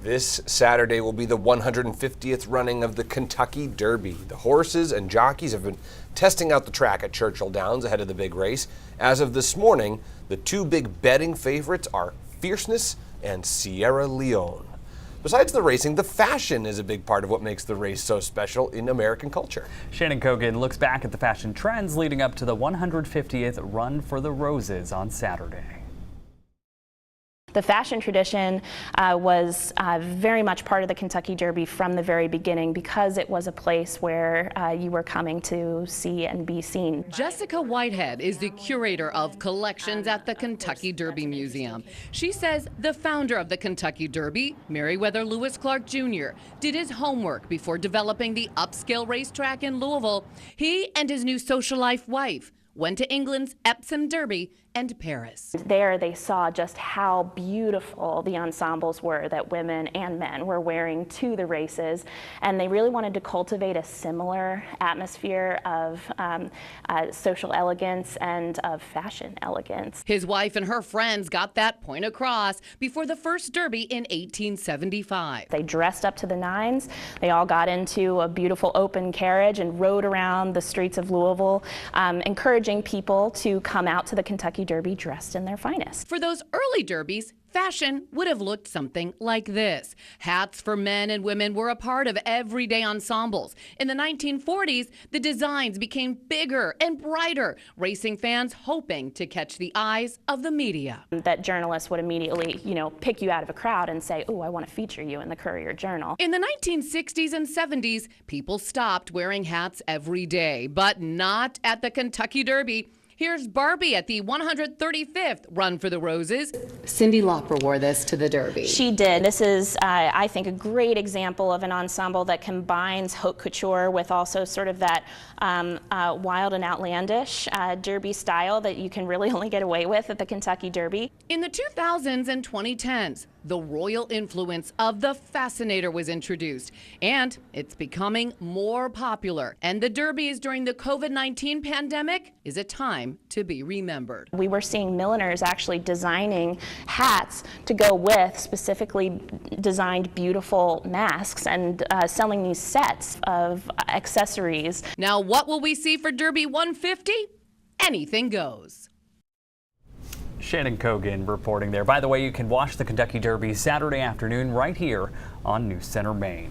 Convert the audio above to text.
This Saturday will be the 150th running of the Kentucky Derby. The horses and jockeys have been testing out the track at Churchill Downs ahead of the big race. As of this morning, the two big betting favorites are Fierceness and Sierra Leone. Besides the racing, the fashion is a big part of what makes the race so special in American culture. Shannon Kogan looks back at the fashion trends leading up to the 150th Run for the Roses on Saturday. The fashion tradition was very much part of the Kentucky Derby from the very beginning because it was a place where you were coming to see and be seen. Jessica Whitehead is the curator of collections at the Kentucky Derby Museum. She says the founder of the Kentucky Derby, Meriwether Lewis Clark Jr., did his homework before developing the upscale racetrack in Louisville. He and his new social life wife went to England's Epsom Derby and Paris. There they saw just how beautiful the ensembles were that women and men were wearing to the races, and they really wanted to cultivate a similar atmosphere of social elegance and of fashion elegance. His wife and her friends got that point across before the first Derby in 1875. They dressed up to the nines. They all got into a beautiful open carriage and rode around the streets of Louisville, encouraging people to come out to the Kentucky Derby dressed in their finest. For those early derbies, fashion would have looked something like this. Hats for men and women were a part of everyday ensembles. In the 1940s, the designs became bigger and brighter, racing fans hoping to catch the eyes of the media. That journalists would immediately, pick you out of a crowd and say, "Oh, I want to feature you in the Courier-Journal." In the 1960s and 70s, people stopped wearing hats every day, but not at the Kentucky Derby. Here's Barbie at the 135th Run for the Roses. Cyndi Lauper wore this to the Derby. She did. This is, I think, a great example of an ensemble that combines haute couture with also sort of that wild and outlandish Derby style that you can really only get away with at the Kentucky Derby. In the 2000s and 2010s, the royal influence of the Fascinator was introduced, and it's becoming more popular. And the Derbies during the COVID-19 pandemic is a time to be remembered. We were seeing milliners actually designing hats to go with specifically designed beautiful masks and selling these sets of accessories. Now, what will we see for Derby 150? Anything goes. Shannon Kogan reporting there. By the way, you can watch the Kentucky Derby Saturday afternoon right here on News Center Maine.